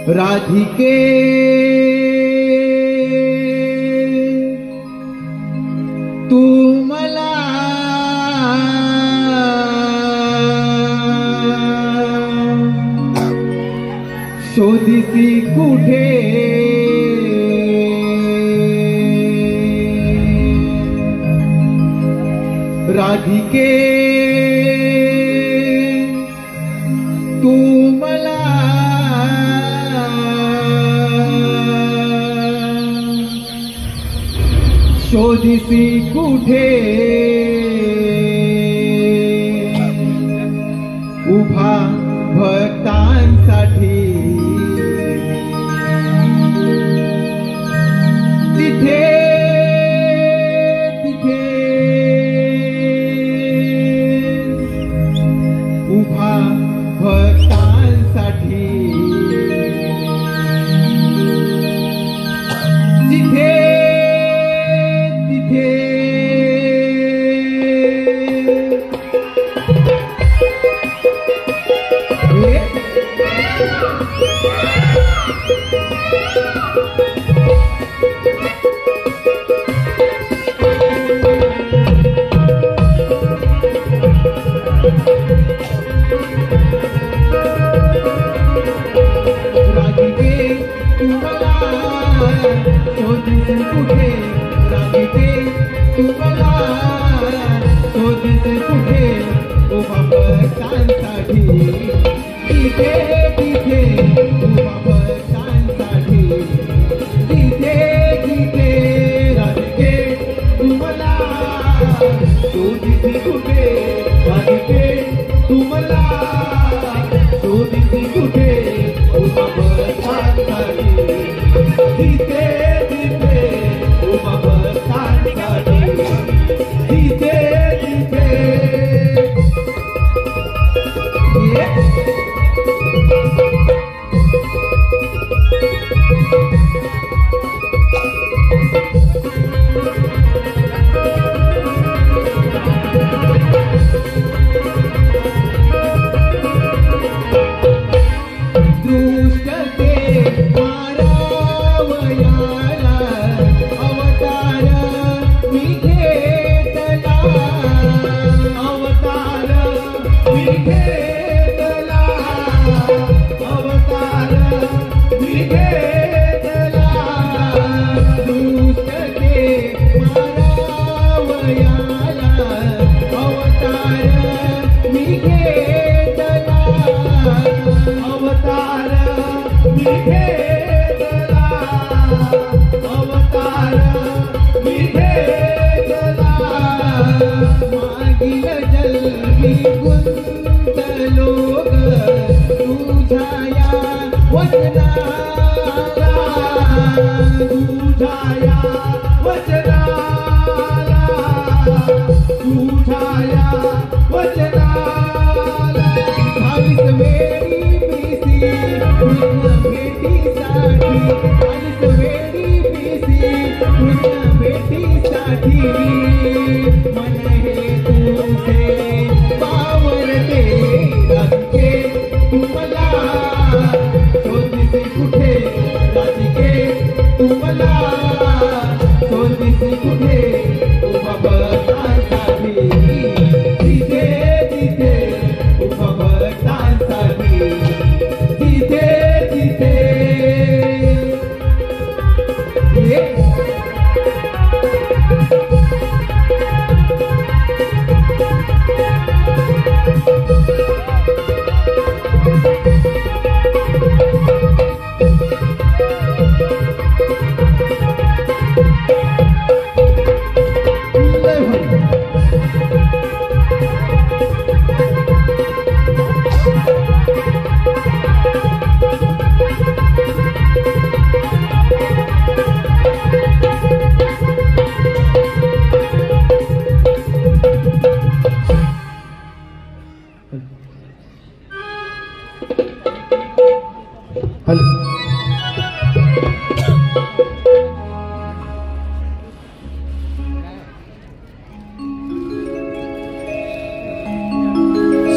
राधिके तू मला शोधिसी कुठे राधिके तू मला शोधिसी कुठे उभा भक्तांसाठी तिथे तिथे उभा भक्तांसाठी तिथे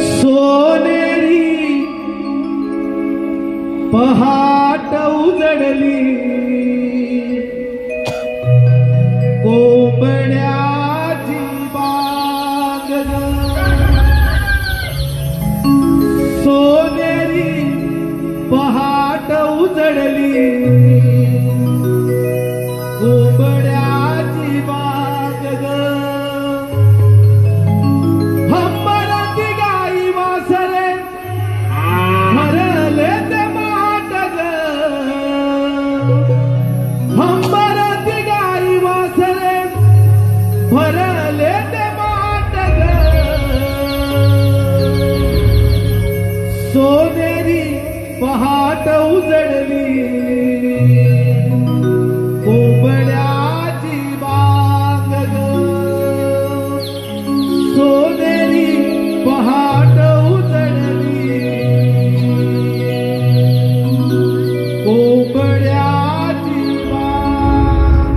सोनेरी पहाट उजडली कोंबड्याची बाग सोनेरी पहाट उजडली कोंबड्याची बाग हंबरती गाई वासरे भरले ते माट हंबरती गाई वासरे भरले ते माट सोनेरी पहाट उजडली कोंबड्याची बाग सोनेरी पहाट उजडली कोंबड्याची बाग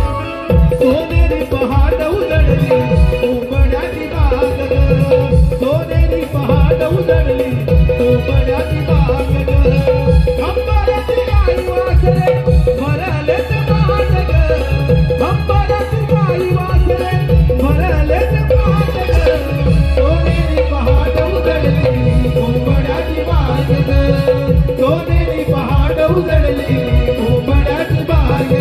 सोनेरी पहाट उजडली कोंबड्याची बाग सोनेरी पहाट उजडली कोंबड्याची बाग हंबरती गाई वासरे भरले ते माट हंबरती गाई वासरे भरले ते माट सोनेरी पहाट उजडली कोंबड्याची बाग सोनेरी पहाट उजडली कोंबड्याची बाग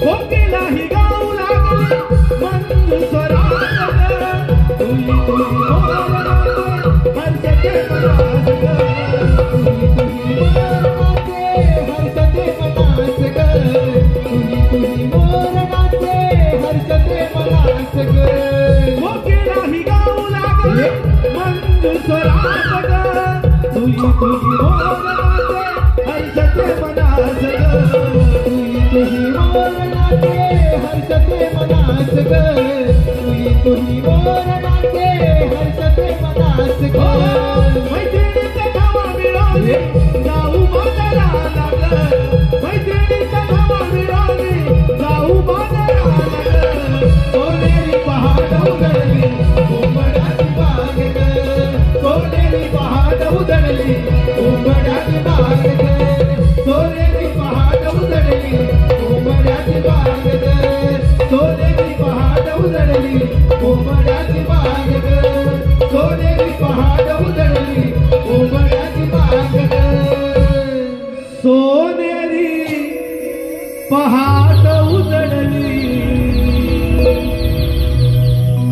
कोकिलाही गाऊ लागली मंद स्वरात तुई तुई मोर नाचे हर्षते मनास तुई तुई मोर नाचे हर्षते मनास तुई मोर नाचे हर्षते मनास कोकिलाही गाऊ लागली मंद स्वरात तुई तुई मोर नाचे हर्षते मनास तुई मोर नाचे हर्षते मनास तुई मोर नाचे हर्षते मनास मैत्रिणीचा धावा मिळवली जाऊ बाजारा लागल मैत्रिणीचा धावा मिळवली जाऊ बाजारा लागल सोनेरी पहाट उजडली कोंबड्याची बाग सोनेरी पहाट उजडली कोंबड्याची बाग सोनेरी पहाट उजडली कोंबड्याची बाग सोनेरी पहाट उजडली कोंबड्याची बाग सोनेरी पहाट उजडली कोंबड्याची बाग सोनेरी पहाट उजडली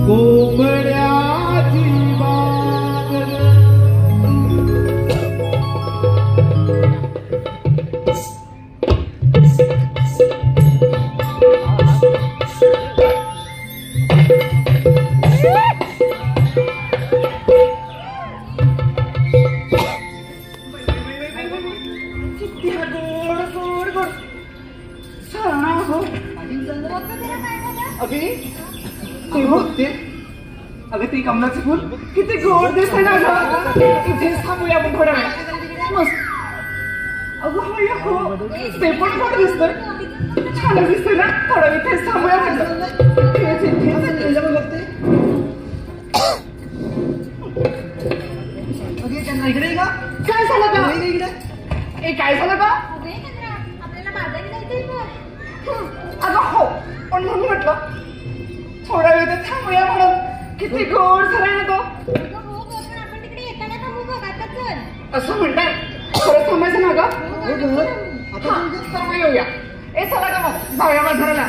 कोंबड्याची बाग अगं ते कमलाचं फुल किती गोड दिसतंय ना गं इथेच थांबूया आपण थोड्या वेळ मस्त अगं हो ते पण गोड दिसतंय छान दिसतंय ना थोडा इथेच थांबूया म्हटलं इकडे का काय झालं का ए काय झालं का आपल्याला बाजारी जायचंय अगं हो पण म्हणून म्हटलं थोडा वेळ ते थांबूया म्हणून किती गोड झालाय ना तो आपण तिकडे येताना थांबू बघ आता चल असं म्हणताय खरंच थांबायचं ना गं येऊया ए चला का मग जाऊया बाजाराला.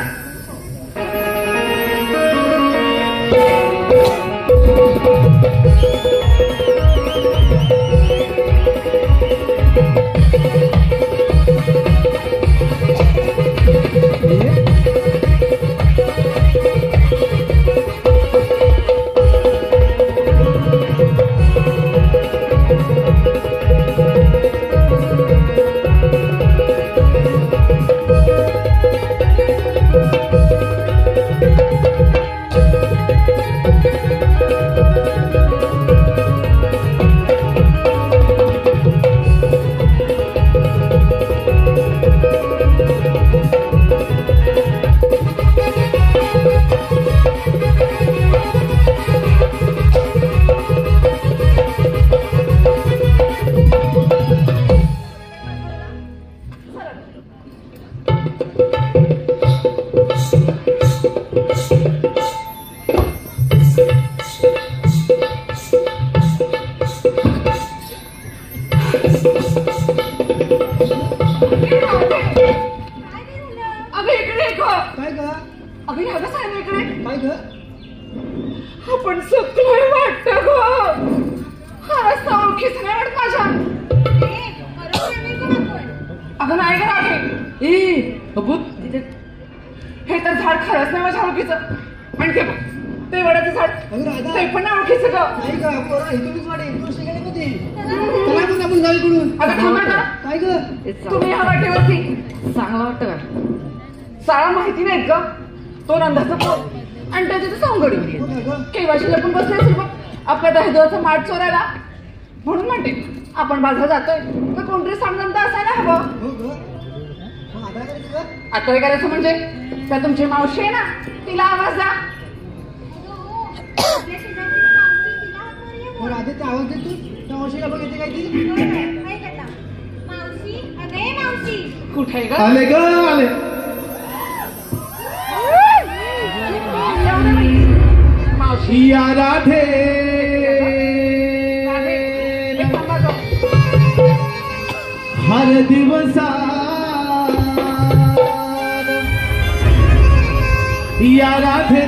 आपण सगळे वाटत ग. हा रस्ता ओळखीच नाही वाटत माझ्या. अगं नाही ग राधे. तिथे हे तर झाड खरंच नाही माझ्या ओळखीचं. आणि ते बघ ते वडाचं झाड ते पण नाही ओळखीचं ग. अगं थांबा ना. तुम्ही ह्या वाटेवरती चांगला वाटतं का? शाळा माहिती नाहीत ग. तो नंदाचा पोट आणि त्याची सवंगडी केव्हाशी लपून बसले असेल बघ आपल्या दहिदोचा माठ चोरायला. म्हणून म्हणते आपण बाजारात जातोय तर कोणतरी सामनंदा असायला हवं. आता काय करायचं म्हणजे त्या तुमची मावशी आहे ना तिला आवाज द्या. आवाज देतो त्या मावशीला बघितली काय ती मावशी कुठे ग? आले ग आले. मावशी या राधे हर दिवसा या राधे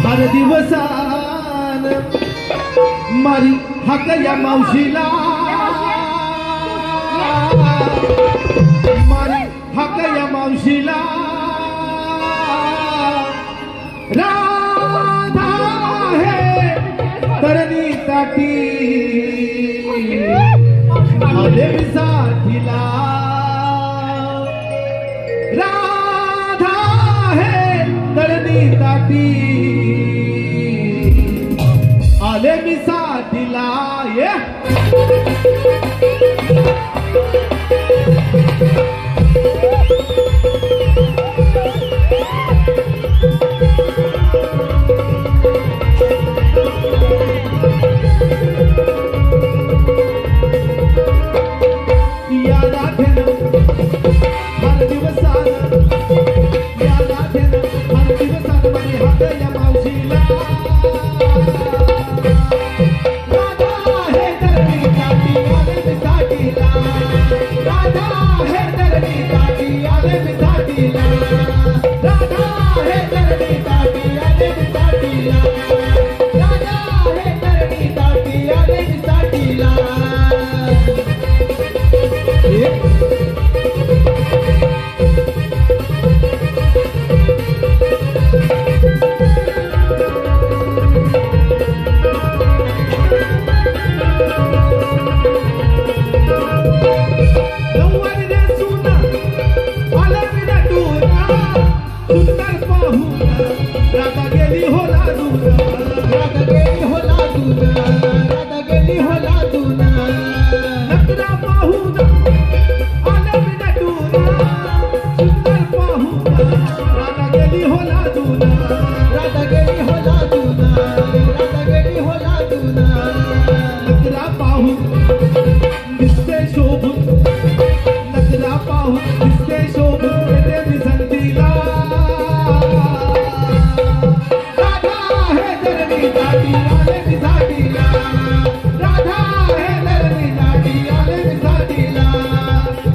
हर दिवसान मारी हक या मावशीला मारी हक या मावशीला. राधा है तरणी ताटी आले साथीला. राधा है तरणी ताटी आले मी साथीला. ये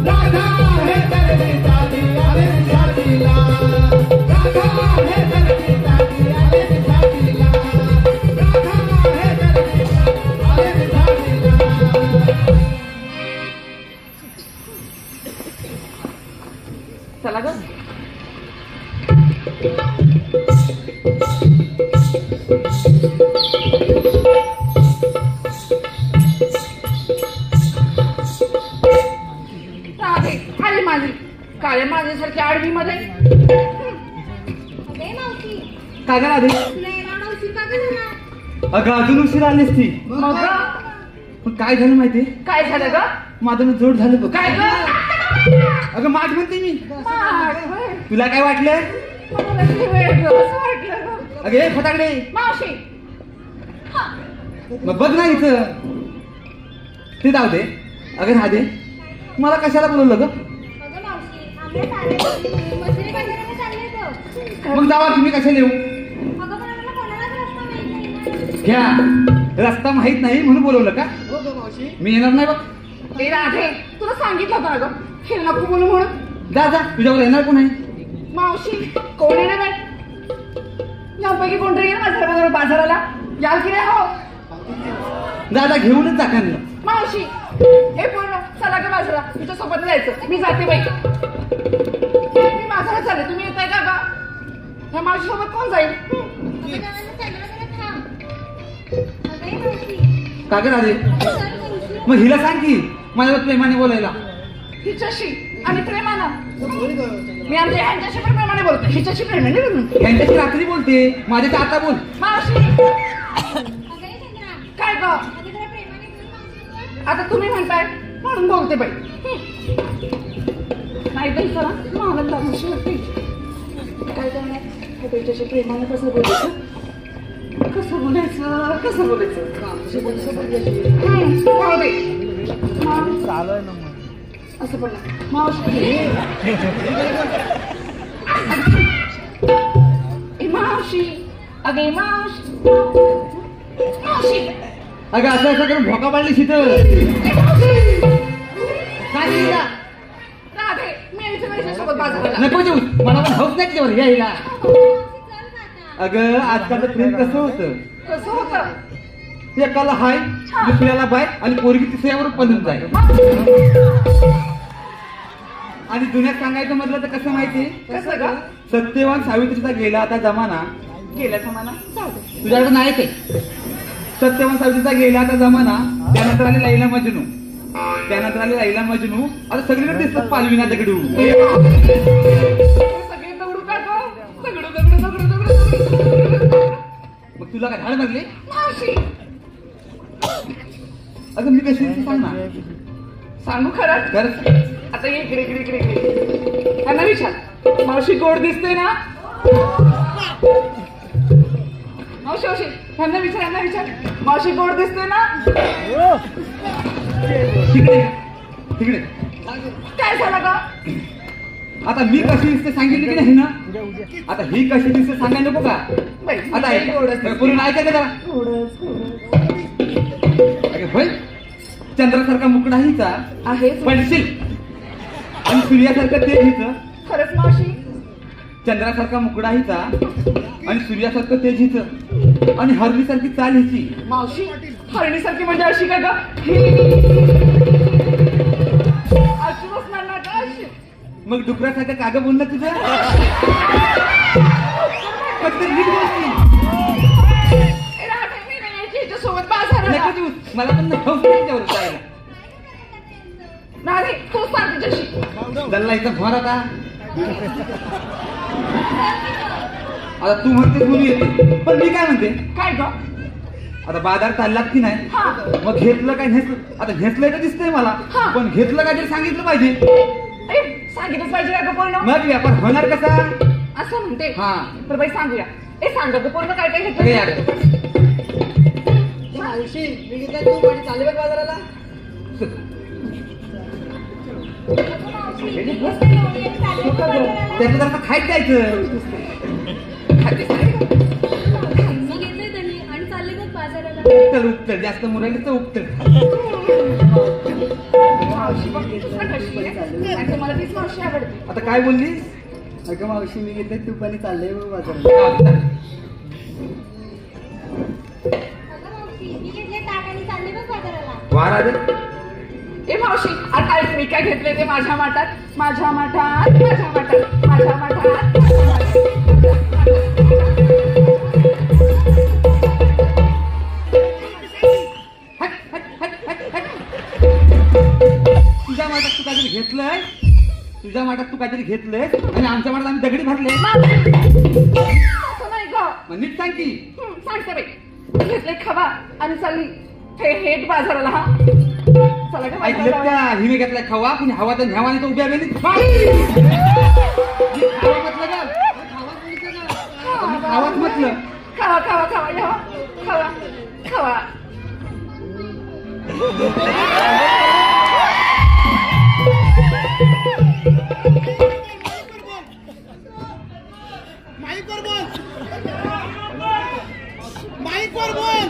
राधा है काळ्या माणसासारखी आडवी मध्ये. अगे मावशी काय करा आधी नाही मावशी का गं अगं अजून उशीर आलीस ती. मग ग? पण काय झालं माहितीये काय झालं ग? माझं जोड झालं बघ. काय ग? अगं माठ म्हणते मी. माठ होय. तुला काय वाटलं मला लई वेळ ग, असं वाटलं ग. अगे हे फटाकडे मावशी मग बघ ना इथं ते जाऊ दे. अगं राहा दे मला कशाला बोलवलं ग. अगं मावशी आम्ही सारे मसरी बाजाराला चालले गं. मग जावा तुम्ही कशाला येऊ. अगं पण आम्हाला कोणालाच रस्ता माहित नाही ना. घ्या रस्ता माहित नाही म्हणून बोलवलं का. हो ग मावशी. मी येणार नाही बघ. ते राधे तुला सांगितलं होतं ना ग हे नको बोलू म्हणून. जा जा तुझ्यावर येणार कोण आहे. मावशी कोण येणार आहे? यापैकी कोणतरी येईल माझ्या बाजाराला. याल की नाही हो? जा जा घेऊनच जा का. मावशी हे पूर्ण चला का बाजारा तुझ्या सोबत जायचं. मी जाते बाई. मी बाजारात चालले तुम्ही येताय का गा? ह्या मावशी सोबत कोण जाईल? अगं जरा चाललं जरा थांब. अगं मावशी का ग राधे चल मावशी. मग हिला सांग की माझ्यावर प्रेमाने बोलायला. हिच्याशी आणि प्रेमानं. बोल ग. मी आमच्या ह्यांच्याशी पण प्रेमाने बोलते हिच्याशी प्रेमाने बोलते. यांच्याशी रात्री बोलते माझ्याच्या आता बोल. मावशी अगं चंद्रा काय ग? अगं जरा प्रेमाने बोल मावशीसोबत. आता तुम्ही म्हणताय म्हणून बोलते बाई. नाही तर चला मला दाखवशी वाटते. काय करणार त्याच्याशी प्रेमाने कसं बोलायचं कसं बोलायचं कसं बोलायचं. मावशी बोलतो बोलली. जाऊ दे. चालू आहे ना मग. असं बोलला मावशी. ए मावशी अगे मावशी मावशी अगं असं असं करून भोका पाडली तिथं. ए मावशी काय केलं? राधे मी यायचं नाही सोबत बाजाराला. नको देऊ मला पण हौस नाही त्यावर यायला. मावशी चल आता. अगं आजकालचं प्रेम कसं होतं. कसं होतं? एकाला हाय दुसऱ्याला बाय आणि पोरगी तिसऱ्यावर पळून जाय. आणि जुन्यात सांगायचं म्हटलं तर कसं माहिती कसं ग? सत्यवान सावित्रीचा गेला आता जमाना. गेल्या जमाना जाऊ दे. तुझ्याकडे नाही ते. सत्यवान सावित्रीचा गेला आता जमाना. त्यानंतर आली लैला मजनू. त्यानंतर आली लैला मजनू. आता सगळीकडे दिसतात पालविना दगडू. सगळे दगडू का ग? दगडू दगडू दगडू दगडू. मग तुला काय झाड लागले. मावशी अगं मी कशी सांग ना. सांगू खरं? खरंच आता ये इकडे इकडे इकडे इकडे. त्यांना विचार मावशी गोड दिसते ना. मावशी मावशी ह्यांना विचार मावशी गोड दिसते ना. तिकडे तिकडे. काय झालं ग? आता मी कशी दिसते सांगितली की नाही ना. आता ही कशी दिसते सांगायला नको का. बाई, आता ही गोडच दिसते. पूर्ण ऐकायचं जरा. अरे होय चंद्रासारखा मुकडा हिचा आहे पडशील आणि सूर्यासारखं तेज हिचं. खरंच मावशी. चंद्रासारखा मुकडा हिचा आणि सूर्यासारखं तेज हिचं आणि हरलीसारखी चाल हिची. मावशी हरणीसारखी म्हणजे अशी का ग? अशी बसणार ना का अशी? मग डुकरासारखं कागं बोललं तुझं. फक्त नीट बोलती. ए, राधे, मी नाही यायची हिच्यासोबत बाजाराला. नको देऊ मला पण हौस नाही त्यावर जायला. राधे तू सांग तिच्याशी. दल्ला इथं भर आता. आता तू म्हणते बोलू येते पण मी काय म्हणते. काय ग? आता बाजार चाललात की नाही. हा. मग घेतलं काय घेतलं. आता घेतलंय तर दिसतंय मला. हा. पण घेतलं काय तरी सांगितलं पाहिजे. ए, सांगितलंच पाहिजे का ग पूर्ण? मग व्यापार होणार कसा. असं म्हणते. हा. तर बाई सांगूया. ए सांग ग पूर्ण काय काय अरे यार. घेतलं? मावशी मी घेतलं तू पाणी चालले बघ बाजाराला. अगं मावशी किती एवढी एक चालली गं बाजाराला. त्याचं जरा खायचं जायचं. खाते सांग. मी घेतलंय त्यांनी आणि चालले गं बाजाराला. उपटर उपटर जास्त मुरायला तर उपटर. मावशी बघ ना कशी आहे. आणि मला तीच मावशी आवडते. आता काय बोललीस. अगं मावशी मी घेतलं तू पाणी चाललंय बघ बाजाराला. अगं मावशी मी घेतले ताट आणि चालले गं बाजाराला. वारा दे. ए मावशी आता ऐक मी काय घेतले ते माझ्या माठात माझ्या माठात माझ्या माठात माझ्या माठात तुझ्या माठात तू काहीतरी घेतलंय तुझ्या माठात तू काहीतरी घेतलंय आणि आमच्या माठात आम्ही दगडी भरले. असं नाही ग. मग नीट सांग की. सांगते बाई. घेतले खवा आणि चालली हेट बाजाराला. हा चला का ऐकलं बाजाराला का? जाऊया. हिने घेतलाय खवा कुणी हवा तर न्यावाने तर उभ्या वेळी खावा म्हटलं का? खावाच म्हटलं. खावा खावा खावा घ्यावा. खावा खावा. माईकवर बोल. माईकवर बोल.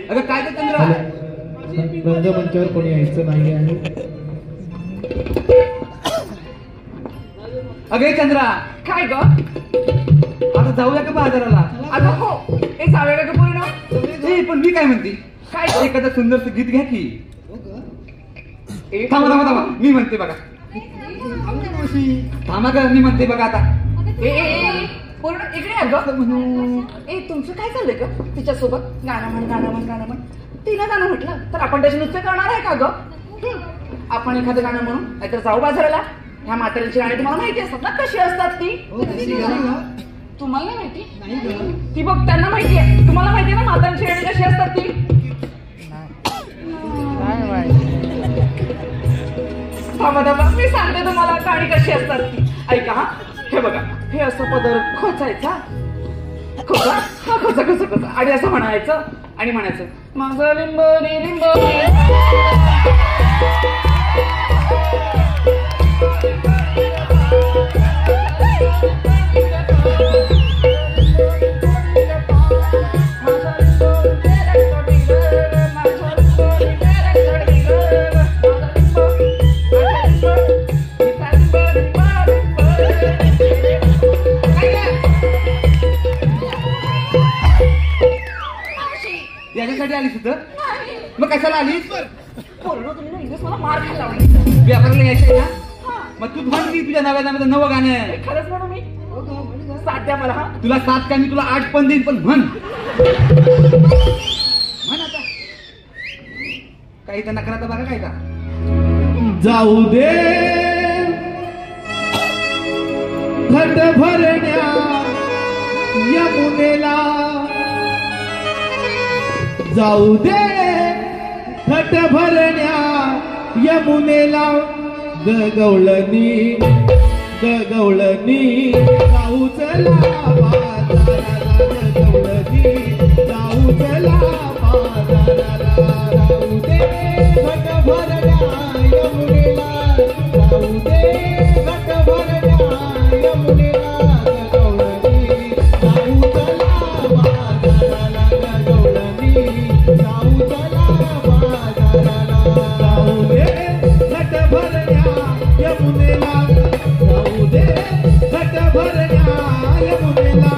अगं काय ते चंद्रा? रंगमंचावर कोणी यायचं नाही आहे. अगं हे चंद्रा, काय ग? आता जाऊया का बाजाराला? अगं हो. एक जाऊया का पूर्ण? ए, पण मी काय म्हणते, काय ग? एखादं सुंदरचं गीत घ्या की. एक- थांबा थांबा थांबा, मी म्हणते बघा. थांबा का, मी म्हणते बघा आता. ए, ए, ए, पूर्ण इकडे आहे ग. ए तुमचं काय चाललंय ग तिच्यासोबत? गाणं म्हण गाणं म्हण गाणं म्हण. तिनं गाणं म्हटलं तर आपण त्याचे नृत्य करणार आहे का ग? आपण एखादं गाणं म्हणून नाहीतर जाऊ बाजाराला. ह्या म्हाताऱ्यांची गाणी तुम्हाला माहिती असतात ना कशी असतात ती? तुम्हाला नाही माहिती? ती बघ त्यांना माहिती आहे. तुम्हाला माहिती आहे ना म्हाताऱ्यांची गाणी कशी असतात ती? थांबा थांबा, मी सांगते तुम्हाला गाणी कशी असतात ती. ऐका हा. हे बघा, हे असं पदर खोचायचा. खोचा हा खोचा खोचा खोचा आणि असं म्हणायचं आणि म्हणायचं माझं लिंबोनी लिंबोनी. याच्यासाठी आलीस तर मग कशाला आलीस? बोललो तुम्ही ना इंग्लिश मला मार खायला लावली. व्यापाराला यायचंय ना? मग तू म्हण की तुझ्या नव्या नावाचं नवं गाणं. खरंच म्हणू मी? साथ द्या मला. हा तुला 7 का मी तुला 8 पण देईन, पण म्हण. म्हण आता. काही तर नकराचा बघा काय का. जाऊ दे घट भरण्या यमुनेला. जाऊ दे घट भरण्या यमुनेला. गगवळणी गगवळणी जाऊ चला बाजाराला. गगवळणी जाऊ चला बाजाराला. जाऊ दे घट भरण्या यमुनेला. जाऊ दे घट भरण्या यमुनेला. गगवळणी जाऊ चला बाजाराला. गगवळणी जाऊ चला बाजाराला. जाऊ दे घट भरण्या यमुनेला. जाऊ दे घट भरण्या यमुनेला.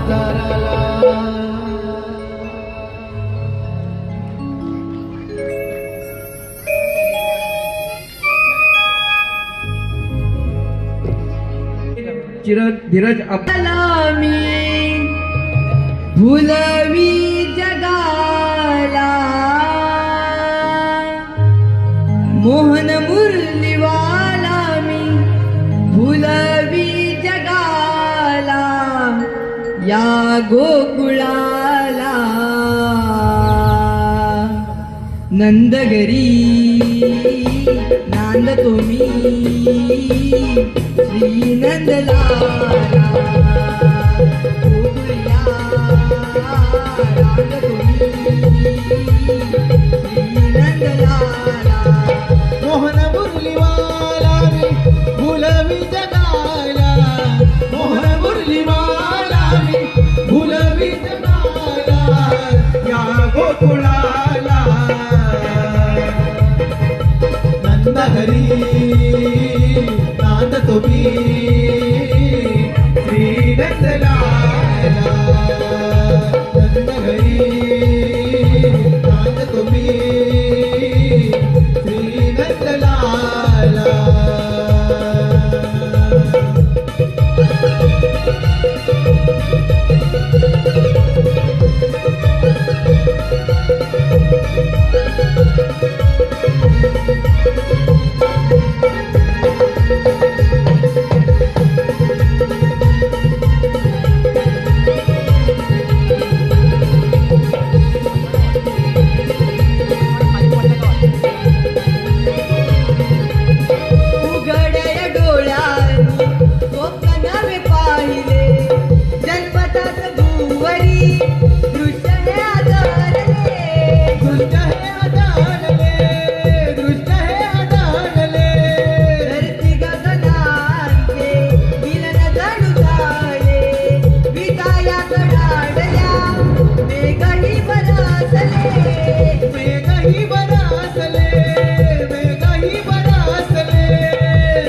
बाजाराला. धीरज मी भुलवी जगाला मोहन मुरलीवाला मी भुलवी जगाला या गोकुळाला नंदगरी नांदतो मी श्री नंदलाला गोकुळया नांदतो मी श्री नंदलाला मोहन मुरलीवाला मी भुलवी जगाला. मोहन मुरलीवाला मी भुलवी जगाला या गोकुळाला नंदहरी नांदतो मी श्री नंदलाला. नंदहरी नांदतो मी श्री नंदलाला. उघड्या डोळ्यांनी कोकणावे पाहिले जन्मतात भुवरी दृश्य हे आदरले दृष्ट हे आदानले, दृष्ट हे आदानले. धरती गगनांचे मिलन जणू झाले विटाया कडाडल्या मेघही बरसले मेघही बरसले, मेघही बरसले.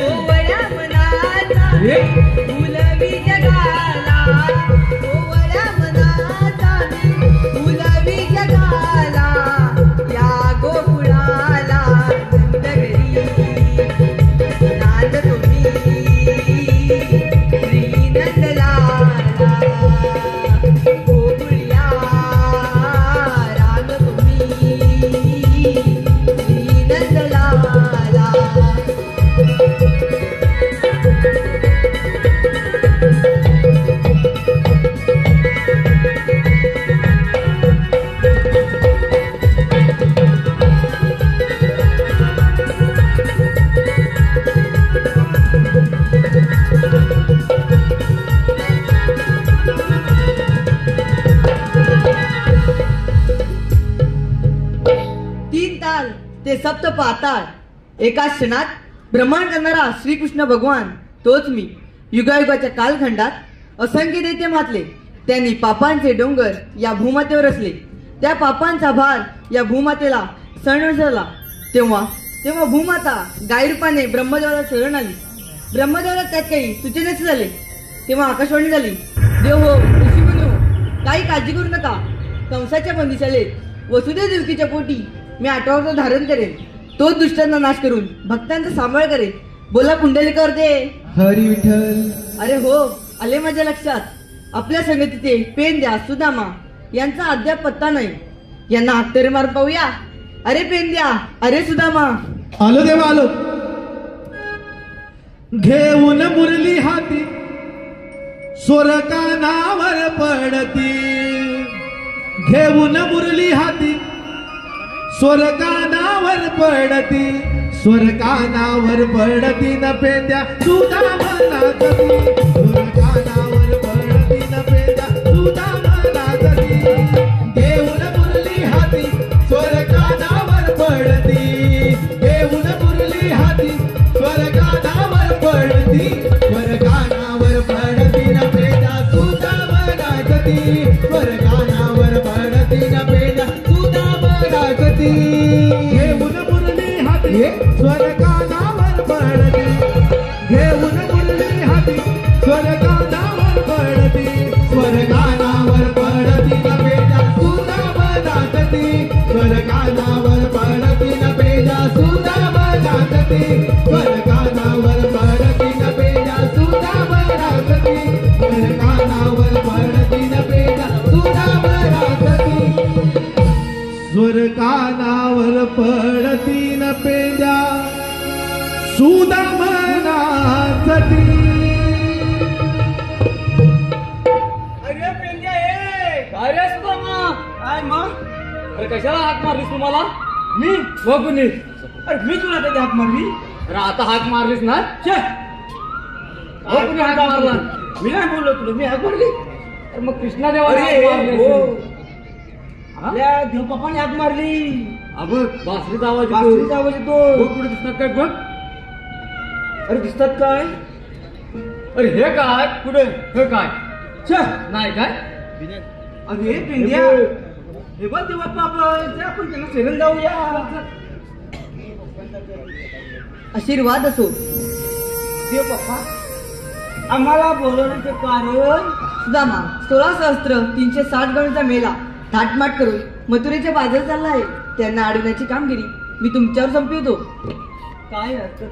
ओवळ्या मनाचा फुलवी जगाला ओवळ्या मनाचा फुलवी जगाला या गोकुळाला नंदगरी नांदतो मी श्री नंदलाला गोकुळया रांगतो मी श्री नंदलाला. तीन ताल ते सप्त पाताळ एका क्षणात भ्रमण करणारा श्रीकृष्ण भगवान तोच मी. युगायुगाच्या कालखंडात असंख्य दैत्य मातले त्यांनी पापांचे डोंगर या भूमातेवर असले. त्या पापांचा भार या भूमातेला सणसळला. तेव्हा भूमाता गायरूपाने ब्रह्मदेवाला शरण आली. ब्रह्मदेवाला त्यात काही सुचेनेच झाले. तेव्हा आकाशवाणी झाली, देव हो ऋषीमुनी हो, काही काळजी करू नका. कंसाच्या बंदिशालेत वसुदेव देवकीच्या पोटी मी 8 अवतार धारण करेन. तोच दुष्टांना नाश करून भक्तांचा सांभाळ करेन. बोला कुंडलिकावर दे. हरी विठ्ठल. अरे हो, आले माझ्या लक्षात. आपल्या संगतीचे पेंद्या सुदामा यांचा अद्याप पत्ता नाही. यांना हात तरी मारून पाहूया. अरे पेंद्या, अरे सुदामा. आलो देवा आलो. घेऊन मुरली हाती स्वर्गानावर पडती. घेऊन मुरली हाती स्वर्गानावर पडती. स्वर्गानावर पडती न पेंद्या सुदा मनातली. स्वर्गानावर पडती न पेंद्या सुदा मनातली. घेऊन मुरली हाती स्वर्गानावर पडती. घेऊन मुरली हाती स्वर्गानावर पडती. स्वर्गानावर पडती न पेंद्या सुदा मनातली. स्वर्गानावर पडती न पेंद्या सुदा मनातली. घेऊन मुरली हाती स्वर्गानावर पडती. घेऊन मुरली हाती स्वर्गानावर पडती. स्वर्गानावर स्वर कानावर पडती न पेंद्या सुदामनाचती. अरे पेंड्या काय रे सुदामा काय मग? अरे कशाला हाक मारलीस तुम्हाला? मी बघून अरे मी तुला कधी हाक मारली? अरे आता हाक मारलीस ना? कोणी हाक मारला? मी नाही बोललो तुला, मी हाक मारली. अरे मग कृष्णा देवाने हाक मारली. आपल्या देवबापाने हाक मारली. अबघ बासरीचा आवाज येतो. कुठे दिसतात काय बघ? अरे दिसतात काय? अरे हे काय? कुठे हे काय? नाही काय? अरे पेंड्या हे बघ देवबापा आपण त्यांना शरण जाऊया. आशीर्वाद असो. देवबापा आम्हाला बोलवण्याचे कारण? सुदामा 16 सहस्त्र 360 गणांचा मेला थाटमाट करून मथुरेच्या बाजार चालला आहे. त्यांना अडवण्याची कामगिरी मी तुमच्यावर संपवतो. काय असतं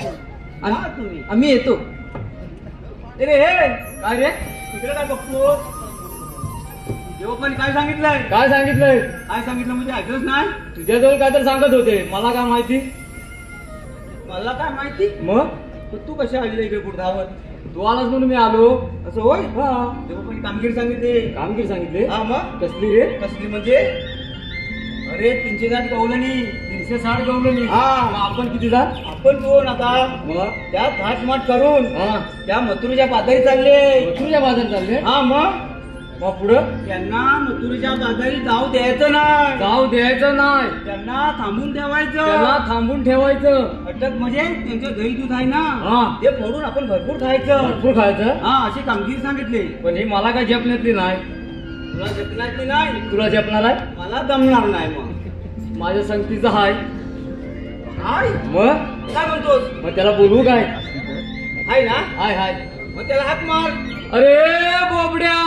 तुम्ही? आम्ही येतो. अरे हे काय रे तिकडे काय बघतो? देवबापाने काय सांगितलंय? काय सांगितलंय? काय सांगितलं म्हणजे ऐकलंच नाही? तुझ्याजवळ काय तर सांगत होते, मला काय माहिती? मला काय माहिती? मग तू कशा आली इकडे कुठं धावत? तू आलास म्हणून मी आलो. असं होय? हा. देवबापाने कामगिरी सांगितली. कामगिरी सांगितली? हा मग कसली रे? कसली म्हणजे? अरे 360 गवलनी 360 गवलनी. हा आपण किती जा? आपण 2 आता. मग त्या थाटमाट करून त्या मथुरेच्या बाजारी चालले. मथुरेच्या बाजारी चालले? हा मग पुढं त्यांना मथुरेच्या बाजारी जाऊ द्यायचं नाही. जाऊ द्यायचं नाही. त्यांना थांबून ठेवायचं. त्यांना थांबून ठेवायचं. अटक म्हणजे त्यांचं दही दूध आहे ना ते फोडून आपण भरपूर खायचं. भरपूर खायचं. हा अशी कामगिरी सांगितली. पण ही मला काय जपण्यातली नाही. तुला जपण्यातली नाही? तुला जपणार आहे? मला जमणार नाही. मग माझ्या संगतीचं हाय. हाय मग काय म्हणतोस? मग त्याला बोलवू काय? हाय ना? हाय हाय. मग त्याला हाक मार. अरे बोबड्या.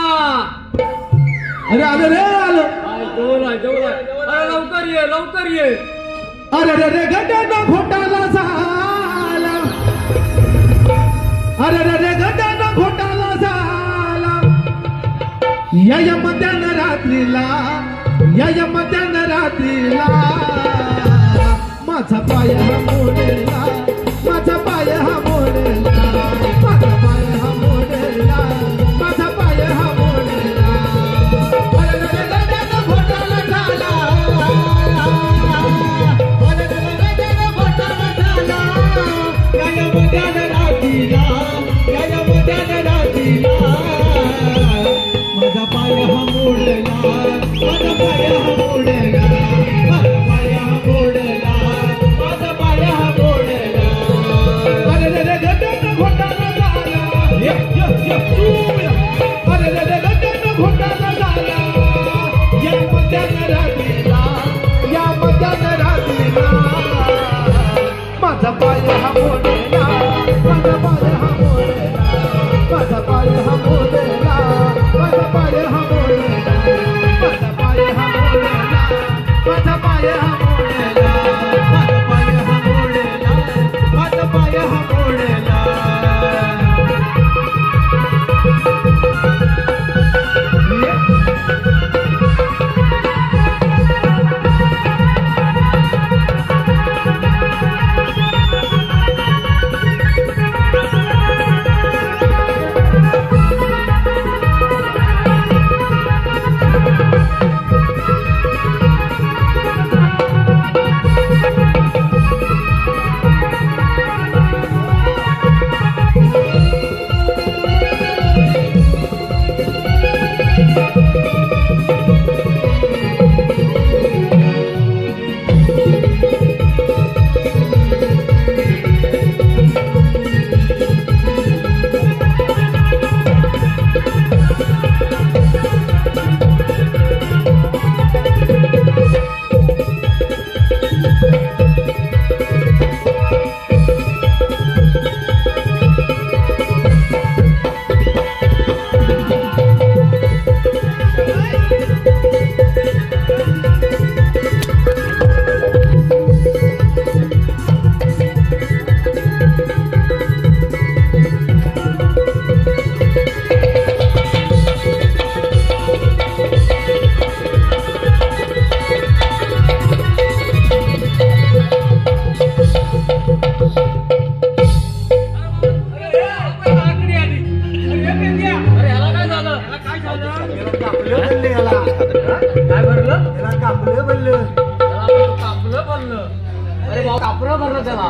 अरे आलो रे आलो. अरे लवकर ये लवकर ये. अरे रे रे गड्यानं घोटाला झाला. अरे रे रे गड्यानं घोटाला झाला. या मध्यान रात्रीला या मध्यान रात्रीला माझा पाय हा मोडला. माझा पाय हा मोडला. माझा पाय हा मोडला. माझा पाय हा मोडला. अरे रे रे गड्यानं घोटाला झाला. अरे रे रे गड्यानं घोटाला झाला. या मध्यान रात्रीला या मध्यान रात्रीला माझा पाय हा मोडला. माझा पाय हा मोडला. माझा पाय हा मोडला. माझा पाय हा मोडला. अरे रे रे गड्यानं घोटाला झाला. अरे रे रे गड्यानं घोटाला झाला. या मध्यान रात्रीला या मध्यान रात्रीला माझा पाय हा मोडला. माझा पाय हा मोडला. माझा पाय हा मोडला. माझा पाय हा मोडला. माझा पाय हा मोडला. त्याला काय भरलं त्याला कापलं बोललं त्याला कापलं भरलं. अरे भाऊ कापरं भरलं त्याला.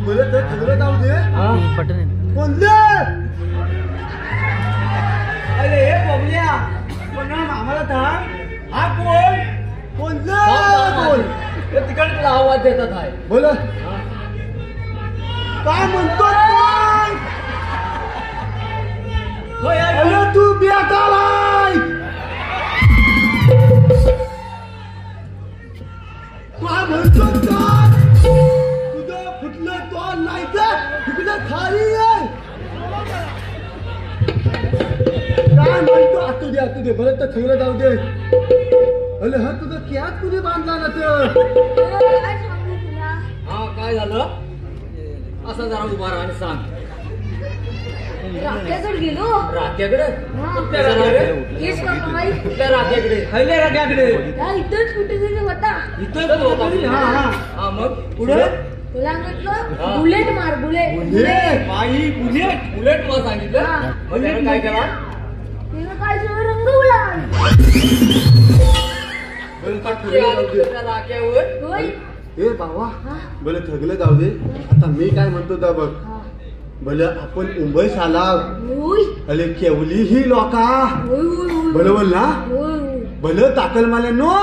बोलत तर ठरलं जाऊ दे हा? कोणलं अरे हे बबल्या पण आम्हाला थांब. हा कोण कोणलं बोल तिकडे तुला आवाज देतात आहे. बोल हा? काय म्हणतो कोण? होय, आहे. अरे तू बेकालाय काय म्हणतो काय तुझं फुटलं तो नाही तर तुझं खाली आहे काय म्हणतो आतू दे बरं तर ठेवलं जाऊ दे. अरे हा तुझं कॅच कुणी बांधला ना तर काय सांगू तुला? हा काय झालं असं जरा उभा राहा आणि सांग. राख्याकडे गेलो. राख्याकडे हा. कुठल्या राख्याकडे? केस कापा बाई. कुठल्या राख्याकडे? खैल्या राख्याकडे? त्या इथंच कुठे तरी होता. इथं तो होता. हा, हा. हा मग पुढे तुला म्हटलं हा. बुलेट मार बुलेट. बुलेट. बाई बुलेट मला सांगितलं. हा. मग त्यानं काय केला? तिनं काय सगळं रंगवला. पटके आले त्या राख्यावर. होय. ए बाबा हा. बोले थगलं जाऊ दे आता मी काय म्हणतो दा बघ हा. बोले आपण मुंबई सालाव होय. अरे केवली ही लोका होय, होय, होय. बोल बोल ना होय, होय. भलं ताकल मला नो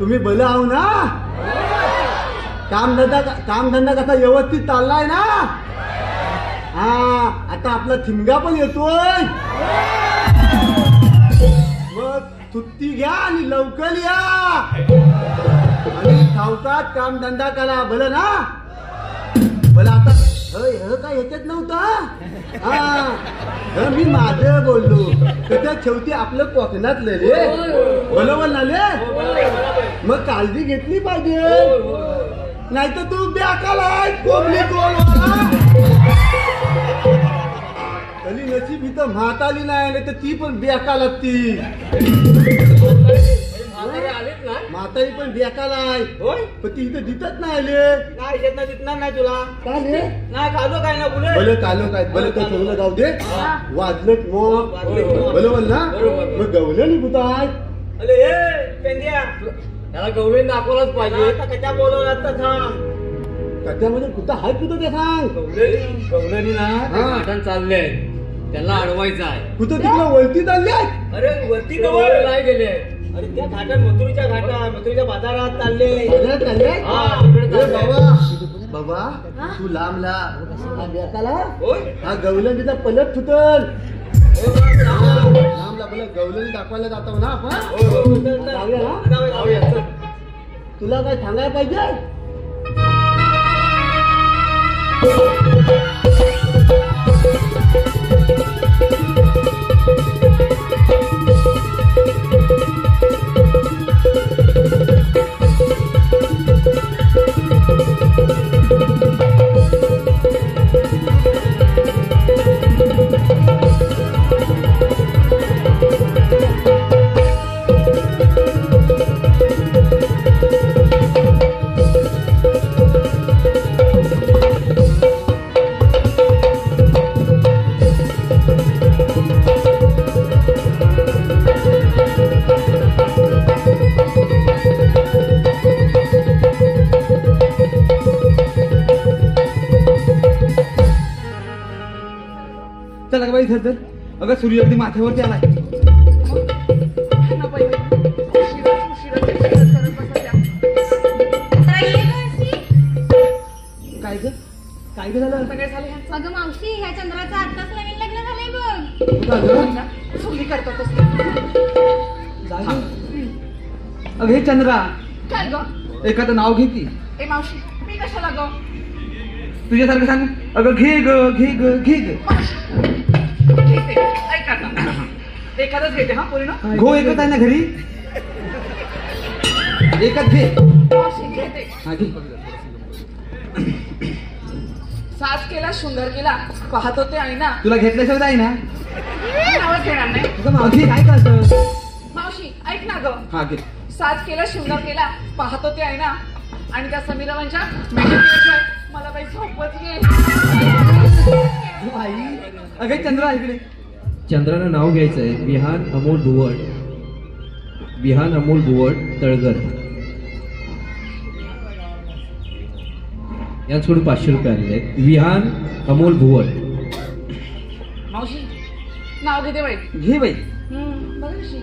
तुम्ही भलं आहो ना कामधंदा कसा व्यवस्थित चाललाय ना. हा आता आपला थिमगा पण येतोय मग सुट्टी घ्या आणि लवकर या आणि सावकाश कामधंदा करा भलं ना. भलं आता काय ह्याच्यात नव्हता हा मी माझं बोललो त्याच्यात शेवटी आपलं कोकणातलं रे बरोबर ना रे. मग काळजी घेतली पाहिजे नाही तर तू बेकालाय कोंबली कोण तरी नशीब इथं म्हाताली नाही तर ती पण बेकालात ती म्हातारे आलेत ना? म्हातारी पण बेकालाय होय? पण ती इथं दिसत नाही आले नाही येत ना दिसणार नाही तुला. काय रे नाही कालो काय ना बुलेट. भले कालो काय भले तर ठेवलं जाऊ दे वाजलत मग वाजलं. बरोबर ना बरोबर. मग गवलं निघताय अरे हे पेंद्या त्याला गवळी दाखवलंच पाहिजे. कशा बोलवलं आता थांब. कट्यामध्ये कुठं हाय कुठं ते सांग गवळणी ना हा. गाठण चालले त्याला अडवायचं आहे. कुठं तिकडं वळती चालली आहे अरे वरती जवळ नाही गेले. अरे त्या घाटात मथुरीच्या बाजारात चालले. बाजारात चालली आहे? हा, तिकडे ए चालले. बाबा तू लांब बेकाला होय? हा गवलन तिचा पलट फुटल हो, जाऊ. लांबला पलट गवलन दाखवायला जातो ना आपण हो, हो. जाऊया ना? जाऊया, चल. तुला काय सांगायला पाहिजे चला का बाई सर अगं सूर्य अगदी माथ्यावरती आलाय. काय ग काय ग झालं अगं मावशी ह्या चंद्राचं आत्ताच नवीन लग्न झालंय बघ. कुठं झालं? चोरी करतात जाऊ. अगं हे चंद्रा काय ग एखादं नाव घे की ए मावशी मी कशाला ग तुझ्यासारखं सांग. अगं घे ग घेते ऐका ना एखादंच घेते हा पूर्ण घो एकच आहे ना घरी एकच घे. मावशी घेते हा घे. साज केला शृंगार केला पाहत होते आई ना तुला घेतल्याशिवाय आहे ना नावच घेणार नाही तुझं मावशी काय करतं. मावशी ऐक ना ग हा घे. साज केला शृंगार केला पाहत होते आई ना आणि त्या समीरावांच्या मेकअप केल्याशिवाय मला बाई झोपच घे. आई अगं चंद्रा इकडे चंद्रानं नाव घ्यायचं आहे विहान अमोल भुवड. विहान अमोल भुवड तळगर. यांच्याकडून 500 रुपये आलेले आहेत. विहान अमोल भुवड. मावशी नाव घेते बाई. घे बाई. बघा कशी.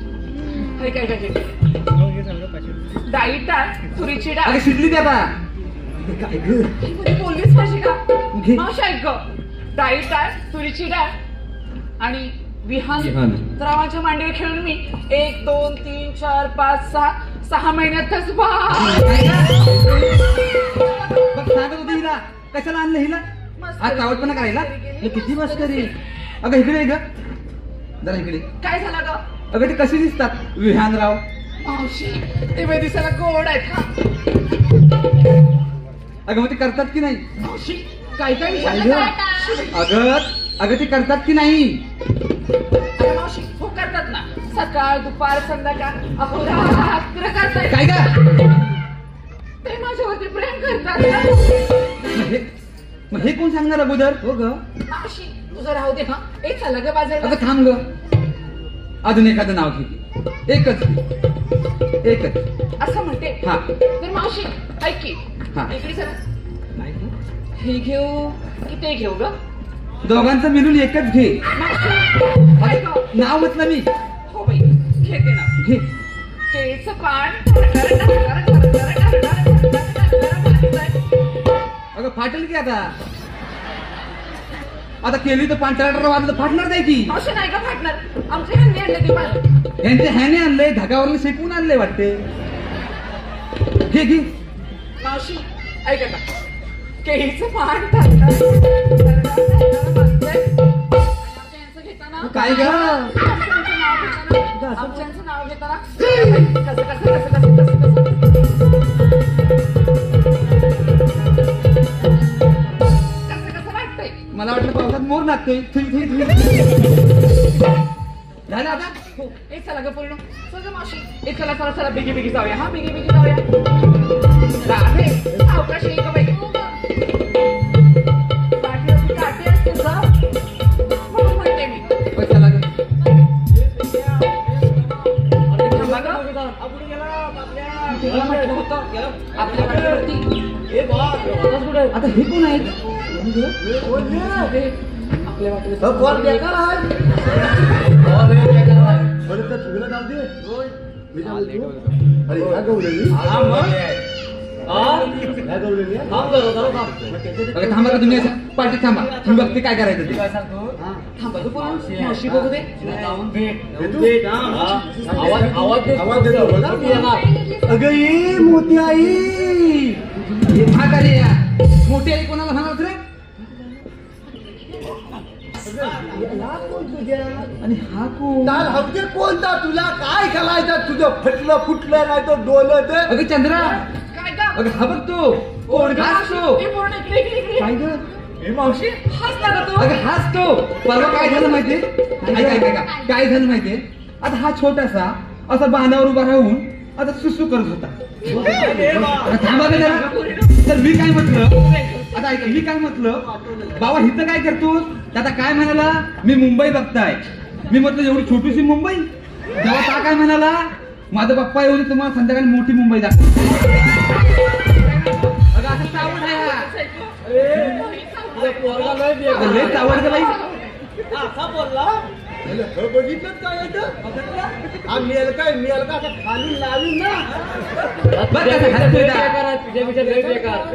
हे काय काय डाळी टाळ तुरीची डाळ. अगं शिजली त्या आता. ही कोणी बोललीच पाहिजे का घे. मावशी ऐक ग. डाळी टाळ तुरीची डाळ आणि विहान विहान. तर माझ्या मांडीवर खेळून मी 1 2 3 4 5 6 महिन्यात कसबा. बघ सांगत होती हिला कशाला आणलं हिला. आज चावटपणा करायला हे किती मस्करी. अगं इकडे ग जरा इकडे. काय झालं ग अगं ते कशी दिसतात विहानराव. मावशी ते बाई दिसायला गोड आहेत हा. अगं मग ते करतात की नाही. मावशी काय काय काय विचारलं ग? काय? अगं ते करतात की नाही. अरे मावशी हो करतात ना. सकाळ दुपार संध्याकाळ अहो रात्र करताय. काय ग. ते माझ्यावरती प्रेम करतात. मग हे कोण सांगणार अगोदर. हो ग. मावशी तुझं राहू दे हा. एक चला ग बाजारला. अगं थांब ग. अजून एखादं नाव घे. एकच. असं म्हणते हा. तर मावशी ऐक की. हा. इकडे चला. हे घेऊ की ते घेऊ ग. दोघांचं मिळून एकच घे. मावशी ऐक ग. नाव म्हटलं मी. हो बाई घेते ना. घे. केळीचं पान. अगं फाटेल की आता केली तर पांढरा वाजलं फाटणार नाही की. मावशी नाही का फाटणार. आमच्या ह्यांनी आणले ते पान. यांचे ह्याने आणलंय धागावरले शेकून आणलंय वाटते. घे. मावशी ऐक आता. केळीचं पान काय ग. आमच्यांचं नाव घेताना कसं कसं कसं कसं कसं कसं वाटतंय. मला वाटलं पावसात मोर नाचतोय. झालं आता. हो एक चला ग पूर्ण. सगळं मावशी एक चला चला चला बिगी बिगी जाऊया. हा बिगी बिगी जाऊया. राधे अवकाश आहे का बाई. पाठीवरती काठी असते जा. म्हणून म्हणते मी. चला ग. थांबा ग. तुला म्हटलं होतं आपल्या पाठीवरती. आता हे कोण आहेत. आपल्या वाटेवर अगं थांबा का तुम्ही. पार्टी थांबा. तुम्ही बघते काय करायचं ते. थांबा तू पूर्ण. मावशी बघू दे. अगं ये मोठी आई. हे म्हातारी या. मोठी आई कोणाला म्हणाल रे. आणि हा कोण. काल हवते कोणता तुला काय करायचं. तुझं फटलं फुटलं नाही तर डोलं तर. अगं चंद्रा. काय ग. अगं हा बघ तो कोण असतो. हे पूर्ण इकडे इकडे इकडे. काय ग. हे मावशी हसला का तू. अगं हाच तो. परवा काय झालं माहितीये. काय झालं माहितीये. आता हा छोटासा असा बांधावर उभा राहून आता सुसू करत होता. आता थांबा का जरा. तर मी काय म्हटलं. आता ऐका मी काय म्हटलं. बाबा हिथं काय करतो. आता काय म्हणाला. मी मुंबई बघताय. मी म्हटलं एवढी छोटीशी मुंबई. तेव्हा ता काय म्हणाला. माझा पप्पा एवढी तुम्हाला संध्याकाळी मोठी मुंबई दाखव. अगं असं चावड आहे हा. अगं लय चावड का बाई. बघितलं काय येतं. काय मिळाल का असं खालून लावून ना. बरं कसं खाली तुझ्या.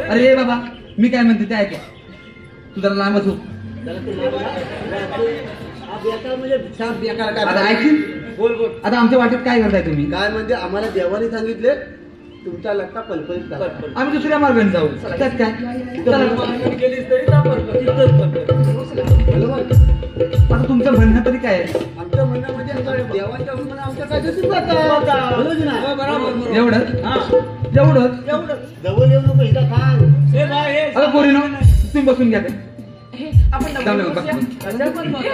अरे बाबा मी काय म्हणते ते ऐका. तू जरा लांबच हो. आता ऐकशील. बोल बोल. आता आमच्या वाटेत काय करताय तुम्ही. काय म्हणजे आम्हाला देवाने सांगितले तुमचा लग्न पलपलीत करा. आम्ही दुसऱ्या मार्गाने जाऊ. त्यात काय. आता तुमचं म्हणणं तरी काय आहे. आमचं म्हणणं म्हणजे देवाच्या म्हणणं आमच्या काय एवढंच. जवळ येऊ नको हिला काय. अगं पोरीनो तुम्ही बसून घ्या. हे आपण जाऊ नवीन नका, बसूया.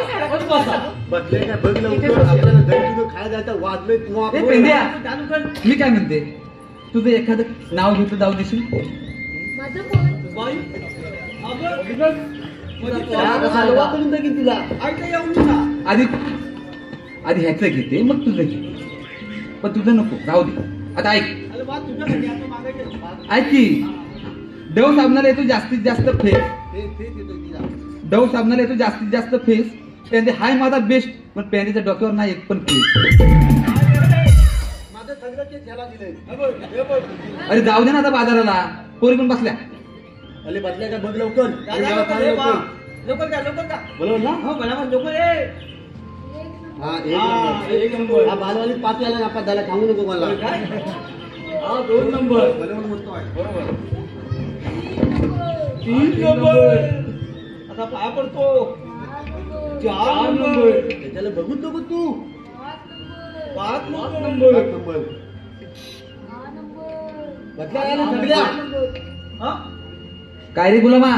बसले काय बघ लवकर. आपल्याला घरी तुझं खायला जायचं वाजलंय. ए पेंड्या मी काय म्हणते. तुझं एखादं नाव घेतलं जाऊ देशील. माझं कोण. तुला आधी आधी ह्याचं घेते मग तुझं घे, पण तुझं नको, राहू दे. आता ऐक ऐक की, डव साबणाला येतो जास्तीत जास्त फेस, डव साबणाला येतो जास्तीत जास्त फेस, त्याने हाय माझा बेस्ट, पण पॅन्टीच्या डोक्यावर नाही एक पण केस. अरे जाऊ दे ना आता बाजाराला, पोरी पण बसल्या. अरे बदल्या का बघ लवकर लवकर का बोलव ना. हो मला पण लवकर ये. एक नंबर बालवाली पाच यायला आपण त्याला सांगू नको मला. हा 2 नंबर बरोबर. 3 नंबर आता पाया पडतो. 4 नंबर त्याला बघून नको तू. 5 नंबर बदल्या यायला सगळ्या. हा काय रे गुलामा,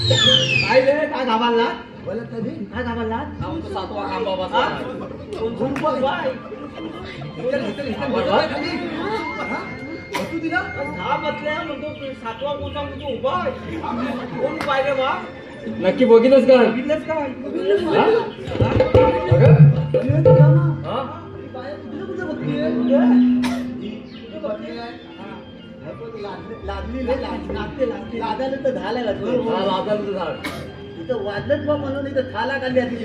काय रे काय घाबाला बोला कधी काय घाबाला. आमचा 7वा खांबा बसला. बसू दिला 6 बसल्या म्हणतो 7वा कोणता म्हणतो उभा आहे. कोण पाहिजे बा नक्की बघितलंच का. बघितलंच काय लादाला तर झाला लादाला तर झाड इथं वाजलंच बा म्हणून इथं खाला काढली आधी.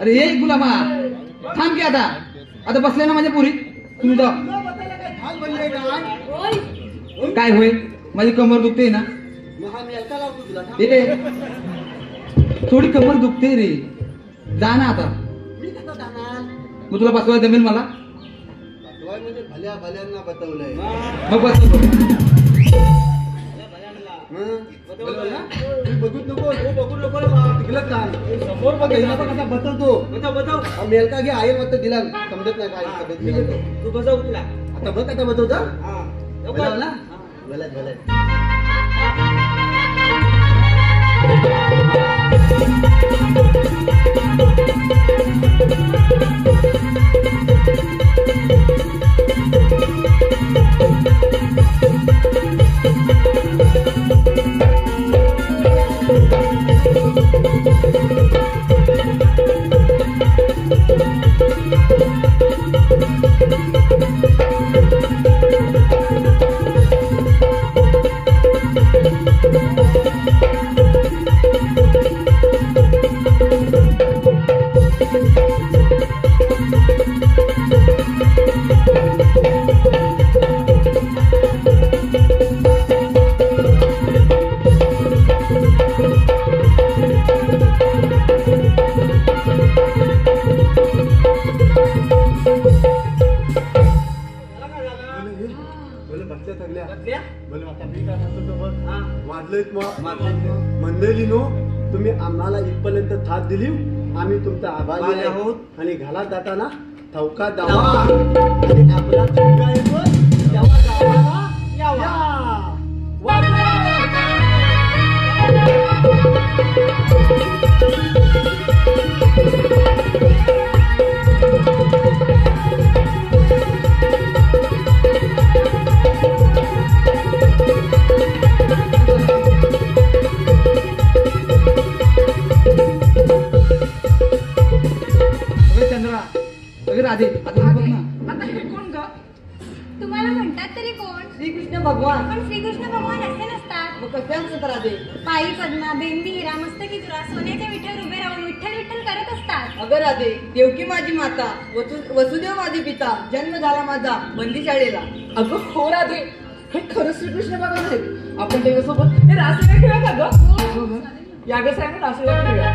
अरे ये गुलामा, थांब की आता, आता बसले ना माझ्या पुरी, तुम्ही जाऊ. काय होईल, माझी कमर दुखते ना. रे थोडी कमर दुखते रे, जा ना आता. मग तुला बसवायला जमेल मला. म्हणजे भल्या भल्यांना बसवलंय मग बसवतो. बघून नको बघून नको समोर बसवतो. मेलका घे आहे मत दिला समजत नाही काय तू बसव तुला आता बघ आता बसवता ना बोलत बोलत. मंडळी नो तुम्ही आम्हाला इथपर्यंत साथ दिली, आम्ही तुमचा आभारी आहोत. आणि घालात जाताना थवका दावा आणि आपला चुका येतो तेव्हा गावाला यावा. राधे आता बघ ना. आता हे कोण ग? तुम्हाला म्हणतात तरी कोण? श्रीकृष्ण भगवान. पण श्रीकृष्ण भगवान असे नसतात. मग कसे असतात राधे? पायी पद्मा, बेंबी हिरा, मस्तकी तुरा, सोन्याच्या विठ्ठल उभे राहून विठ्ठल विठ्ठल करत असतात. अगं राधे, देवकी माझी माता, वसुदेव माझे पिता, जन्म झाला माझा बंदी शाळेला. अगं हो राधे, हे खरं श्रीकृष्ण भगवान आहेत. आपण त्याच्यासोबत हे रासलीला खेळूया का ग? या ग सांग रासलीला खेळूया.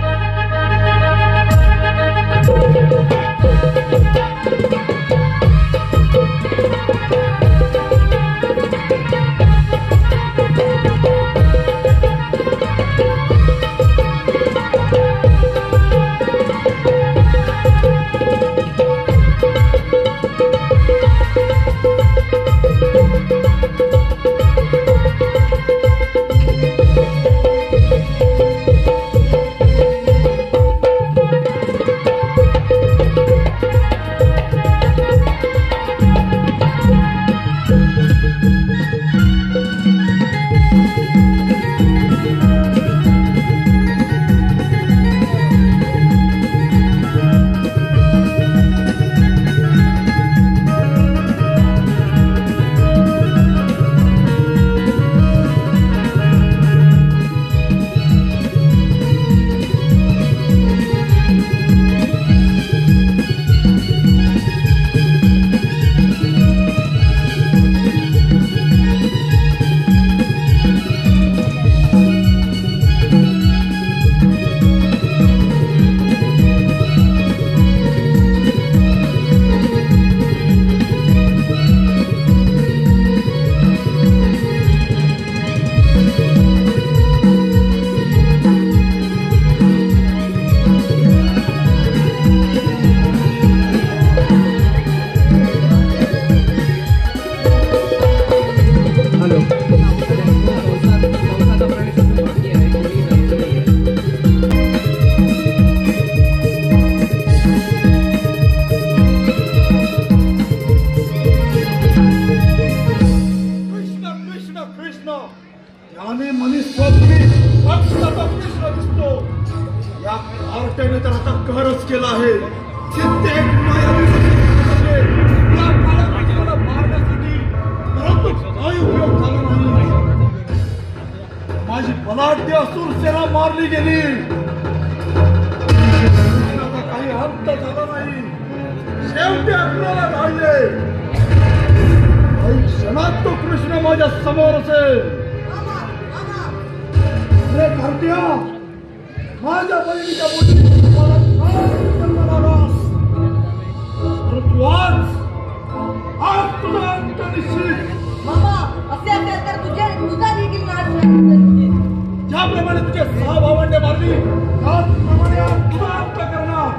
त्याने तर आता कहरच केला आहे. कित्येक मायावी या काळामध्ये मला मारण्यासाठी, परंतु काही उपयोग झाला नाही. माझी बलाढ्य असुर सेना मारली गेली. आता काही अंत झाला नाही. शेवटी आपल्याला राहिले. काही क्षणात तो कृष्ण माझ्या समोर असेल. अरे कार्तिया, माझ्या बहिणीच्या बोटीने मला काय करणार आलास? परंतु आज तुझा अंत निश्चित. मामा असे असेल तर तुझा देखील नाश होईल. ज्याप्रमाणे तुझे 6 भावंडे मारली, त्याचप्रमाणे आज तुझा अंत करणार.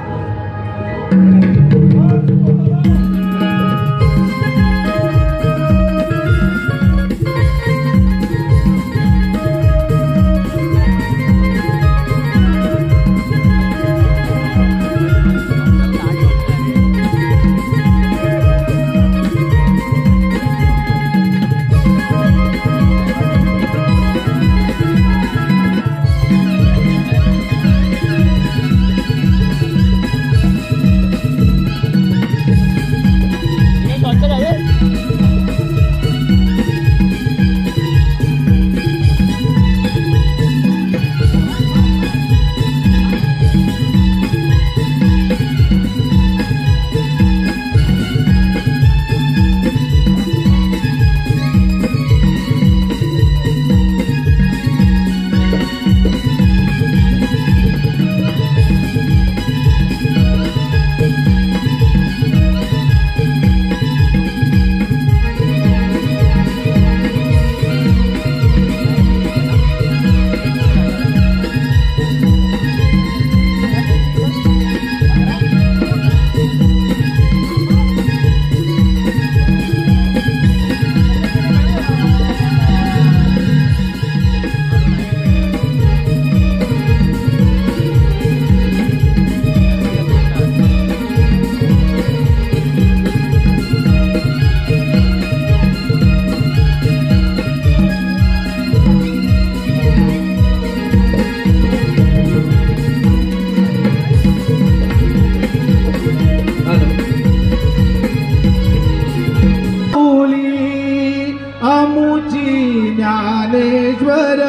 ज्ञानेश्वर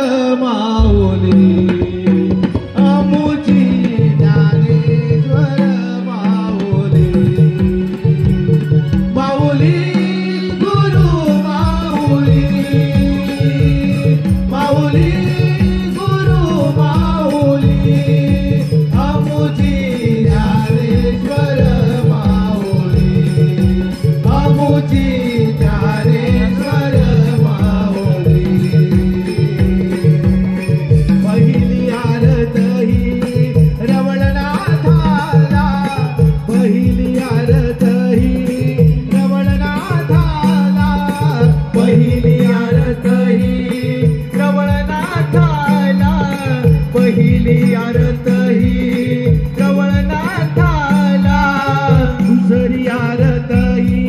माऊली, अमुची ज्ञानेश्वर माऊली. माऊली गुरु माऊली, माऊली गुरु माऊली, अमुची ज्ञानेश्वर माऊली, अमुची ज्ञानेश्वर माऊली. पहिली आरत ही रवळनाथाला, पहिली आरत ही रवळनाथाला, पहिली आरत ही रवळनाथाला, पहिली आरत ही रवळनाथाला. दुसरी आरत ही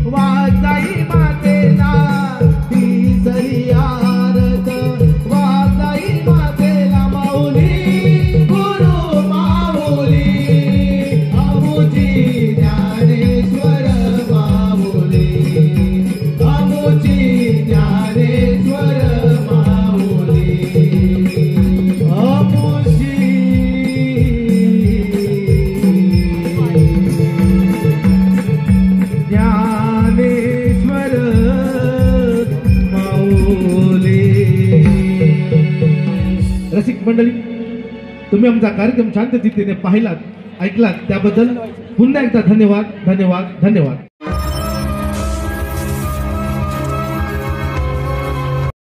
वाजाई मातेला, तिसरी आरत वाजाई मातेला. माऊली गुरु माऊली, अमुची ज्ञानेश्वर माऊली, अमुची ज्ञानेश्वर माऊली, अमुची ज्ञानेश्वर माऊली. रसिक मंडळी, तुम्ही आमचा कार्यक्रम शांततेने पाहिलात, ऐकलात त्याबद्दल पुन्हा एकदा धन्यवाद, धन्यवाद, धन्यवाद.